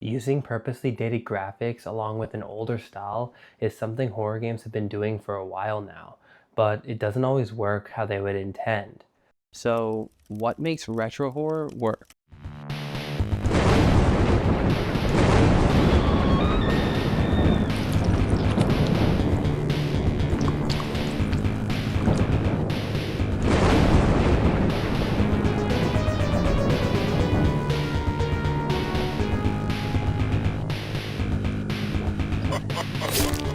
Using purposely dated graphics along with an older style is something horror games have been doing for a while now, but it doesn't always work how they would intend. So, what makes retro horror work?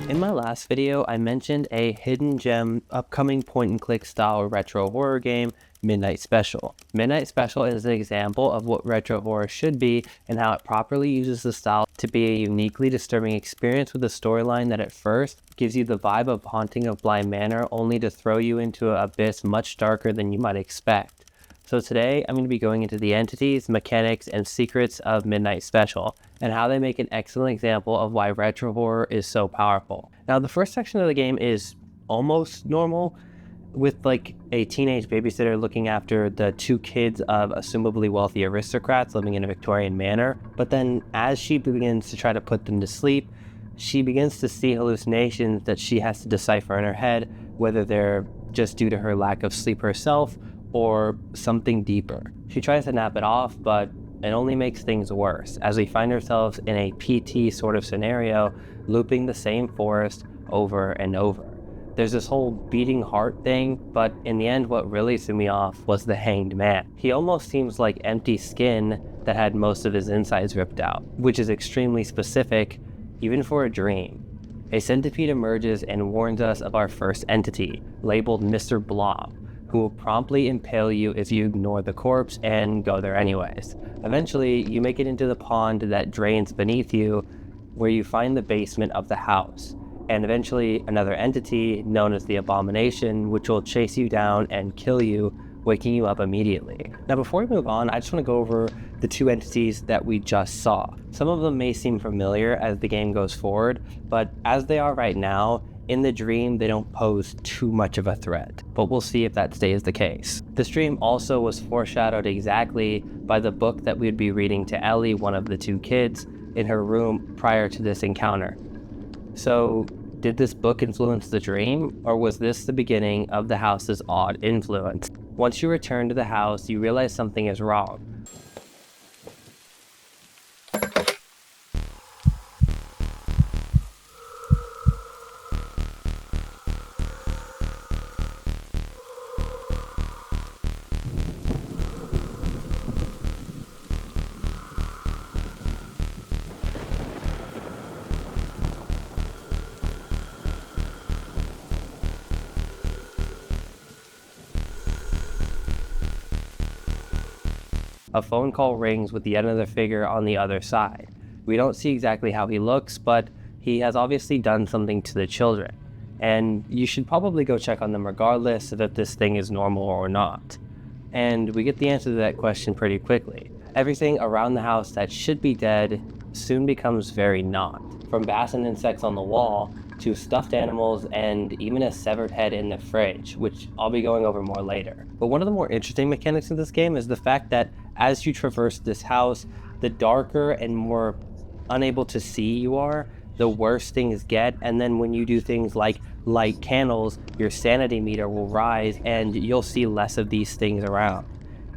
In my last video, I mentioned a hidden gem upcoming point-and-click style retro horror game, Midnight Special. Midnight Special is an example of what retro horror should be and how it properly uses the style to be a uniquely disturbing experience with a storyline that at first gives you the vibe of Haunting of Bly Manor only to throw you into an abyss much darker than you might expect. So today, I'm going to be going into the entities, mechanics, and secrets of Midnight Special, and how they make an excellent example of why retro horror is so powerful. Now, the first section of the game is almost normal, with like a teenage babysitter looking after the two kids of assumably wealthy aristocrats living in a Victorian manor. But then as she begins to try to put them to sleep, she begins to see hallucinations that she has to decipher in her head, whether they're just due to her lack of sleep herself or something deeper. She tries to nap it off, but it only makes things worse as we find ourselves in a PT sort of scenario, looping the same forest over and over. There's this whole beating heart thing, but in the end what really threw me off was the hanged man. He almost seems like empty skin that had most of his insides ripped out, which is extremely specific, even for a dream. A centipede emerges and warns us of our first entity, labeled Mr. Blob, who will promptly impale you if you ignore the corpse and go there anyways. Eventually, you make it into the pond that drains beneath you, where you find the basement of the house, and eventually another entity known as the Abomination, which will chase you down and kill you, waking you up immediately. Now before we move on, I just want to go over the two entities that we just saw. Some of them may seem familiar as the game goes forward, but as they are right now, in the dream, they don't pose too much of a threat, but we'll see if that stays the case. This dream also was foreshadowed exactly by the book that we'd be reading to Ellie, one of the two kids, in her room prior to this encounter. So, did this book influence the dream, or was this the beginning of the house's odd influence? Once you return to the house, you realize something is wrong. A phone call rings with yet another figure on the other side. We don't see exactly how he looks, but he has obviously done something to the children. And you should probably go check on them regardless of if this thing is normal or not. And we get the answer to that question pretty quickly. Everything around the house that should be dead soon becomes very not. From bats and insects on the wall, to stuffed animals, and even a severed head in the fridge, which I'll be going over more later. But one of the more interesting mechanics of this game is the fact that as you traverse this house, the darker and more unable to see you are, the worse things get, and then when you do things like light candles, your sanity meter will rise and you'll see less of these things around.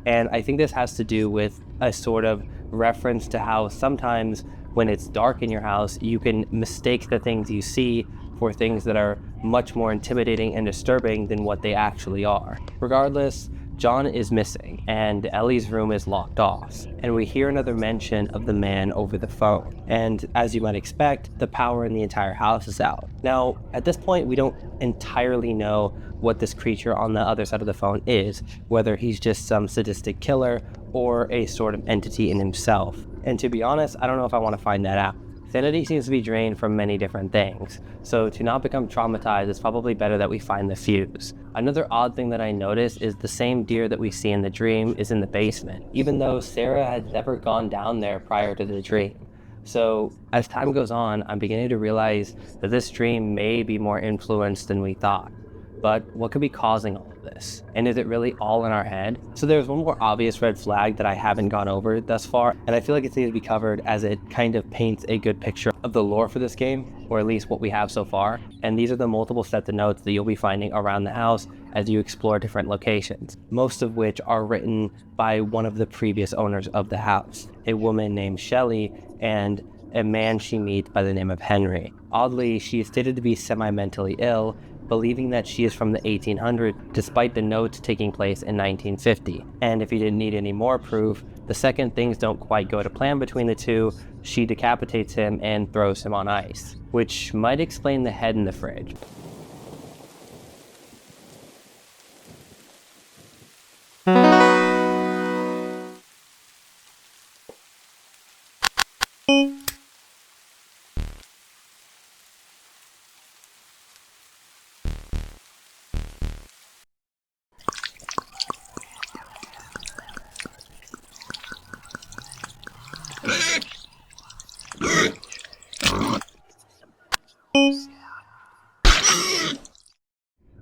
And I think this has to do with a sort of reference to how sometimes when it's dark in your house, you can mistake the things you see for things that are much more intimidating and disturbing than what they actually are. Regardless, John is missing, and Ellie's room is locked off, and we hear another mention of the man over the phone. And as you might expect, the power in the entire house is out. Now, at this point, we don't entirely know what this creature on the other side of the phone is, whether he's just some sadistic killer or a sort of entity in himself. And to be honest, I don't know if I want to find that out. Sanity seems to be drained from many different things, so to not become traumatized, it's probably better that we find the fuse. Another odd thing that I noticed is the same deer that we see in the dream is in the basement, even though Sarah had never gone down there prior to the dream. So as time goes on, I'm beginning to realize that this dream may be more influenced than we thought. But what could be causing all of this? And is it really all in our head? So there's one more obvious red flag that I haven't gone over thus far, and I feel like it's needed to be covered as it kind of paints a good picture of the lore for this game, or at least what we have so far. And these are the multiple sets of notes that you'll be finding around the house as you explore different locations, most of which are written by one of the previous owners of the house, a woman named Shelley, and a man she meets by the name of Henry. Oddly, she is stated to be semi-mentally ill, believing that she is from the 1800s, despite the notes taking place in 1950. And if you didn't need any more proof, the second things don't quite go to plan between the two, she decapitates him and throws him on ice, which might explain the head in the fridge.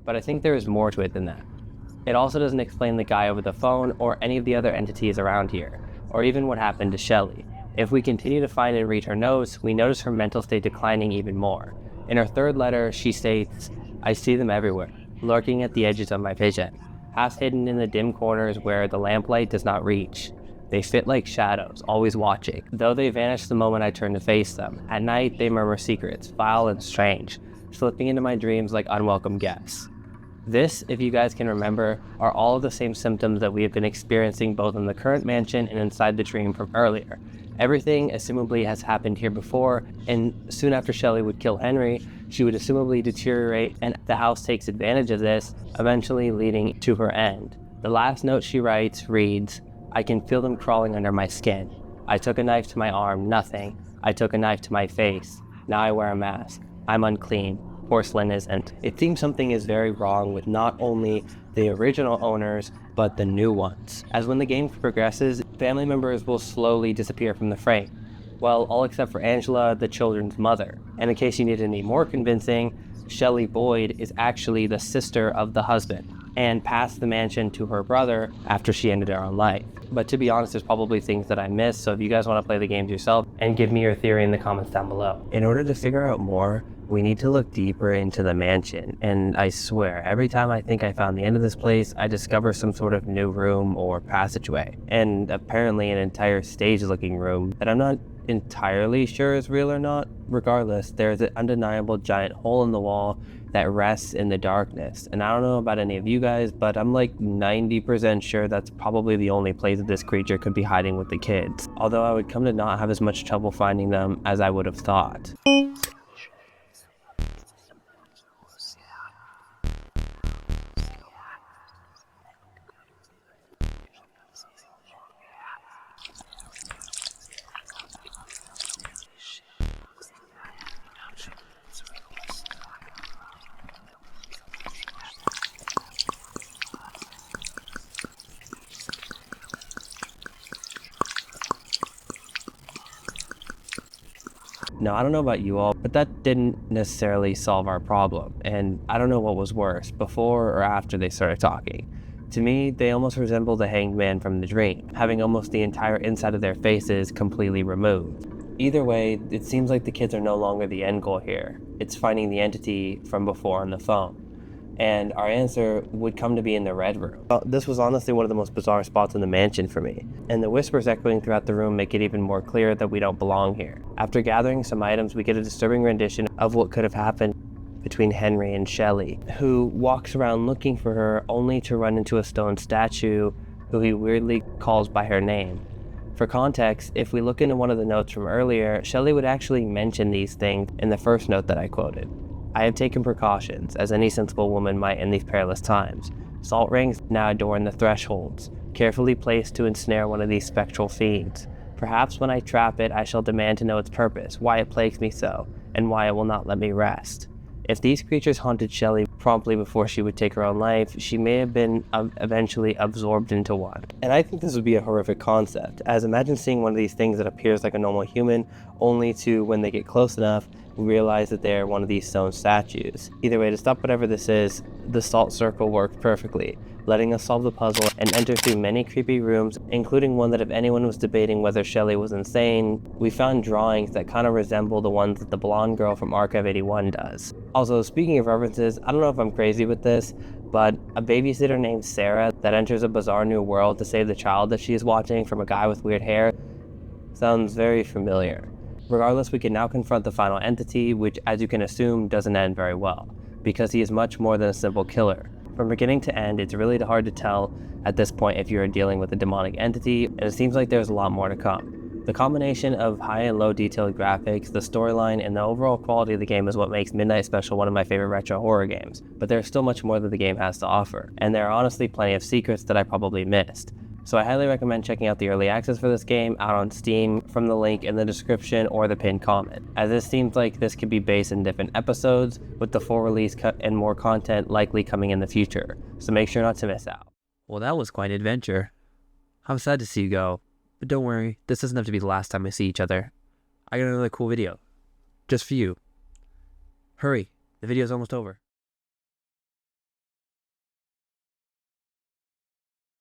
But I think there is more to it than that. It also doesn't explain the guy over the phone or any of the other entities around here, or even what happened to Shelley. If we continue to find and read her notes, we notice her mental state declining even more. In her third letter, she states, "I see them everywhere, lurking at the edges of my vision, half hidden in the dim corners where the lamplight does not reach. They fit like shadows, always watching, though they vanish the moment I turn to face them. At night, they murmur secrets, vile and strange, slipping into my dreams like unwelcome guests." This, if you guys can remember, are all of the same symptoms that we have been experiencing both in the current mansion and inside the dream from earlier. Everything assumably has happened here before, and soon after Shelley would kill Henry, she would assumably deteriorate, and the house takes advantage of this, eventually leading to her end. The last note she writes reads, "I can feel them crawling under my skin. I took a knife to my arm, nothing. I took a knife to my face. Now I wear a mask. I'm unclean. Porcelain isn't." It seems something is very wrong with not only the original owners, but the new ones. As when the game progresses, family members will slowly disappear from the frame. Well, all except for Angela, the children's mother. And in case you need any more convincing, Shelley Boyd is actually the sister of the husband, and passed the mansion to her brother after she ended her own life. But to be honest, there's probably things that I missed, so if you guys want to play the games yourself, And give me your theory in the comments down below. in order to figure out more, we need to look deeper into the mansion, and I swear, every time I think I found the end of this place, I discover some sort of new room or passageway, and apparently an entire stage-looking room that I'm not entirely sure is real or not. Regardless, there's an undeniable giant hole in the wall that rests in the darkness, and I don't know about any of you guys, but I'm like 90% sure that's probably the only place that this creature could be hiding with the kids, although I would come to not have as much trouble finding them as I would have thought. Now, I don't know about you all, but that didn't necessarily solve our problem, and I don't know what was worse, before or after they started talking. To me, they almost resemble the hanged man from the dream, having almost the entire inside of their faces completely removed. Either way, it seems like the kids are no longer the end goal here. It's finding the entity from before on the phone. And our answer would come to be in the red room. Well, this was honestly one of the most bizarre spots in the mansion for me, and the whispers echoing throughout the room make it even more clear that we don't belong here. After gathering some items, we get a disturbing rendition of what could have happened between Henry and Shelley, who walks around looking for her only to run into a stone statue who he weirdly calls by her name. For context, if we look into one of the notes from earlier, Shelley would actually mention these things in the first note that I quoted. "I have taken precautions, as any sensible woman might in these perilous times. Salt rings now adorn the thresholds, carefully placed to ensnare one of these spectral fiends. Perhaps when I trap it, I shall demand to know its purpose, why it plagues me so, and why it will not let me rest. If these creatures haunted Shelley promptly before she would take her own life, she may have been eventually absorbed into one. And I think this would be a horrific concept, as imagine seeing one of these things that appears like a normal human, only to, when they get close enough, realize that they're one of these stone statues. Either way, to stop whatever this is, the salt circle worked perfectly, letting us solve the puzzle and enter through many creepy rooms, including one that if anyone was debating whether Shelley was insane, we found drawings that kind of resemble the ones that the blonde girl from Archive 81 does. Also, speaking of references, I don't know if I'm crazy with this, but a babysitter named Sarah that enters a bizarre new world to save the child that she is watching from a guy with weird hair sounds very familiar. Regardless, we can now confront the final entity, which, as you can assume, doesn't end very well, because he is much more than a simple killer. From beginning to end, it's really hard to tell at this point if you're dealing with a demonic entity, and it seems like there's a lot more to come. The combination of high and low detailed graphics, the storyline, and the overall quality of the game is what makes Midnight Special one of my favorite retro horror games, but there's still much more that the game has to offer, and there are honestly plenty of secrets that I probably missed. So I highly recommend checking out the early access for this game out on Steam from the link in the description or the pinned comment, as this seems like this could be based in different episodes, with the full release and more content likely coming in the future, so make sure not to miss out. Well, that was quite an adventure. I'm sad to see you go, but don't worry, this doesn't have to be the last time we see each other. I got another cool video, just for you. Hurry, the video's almost over.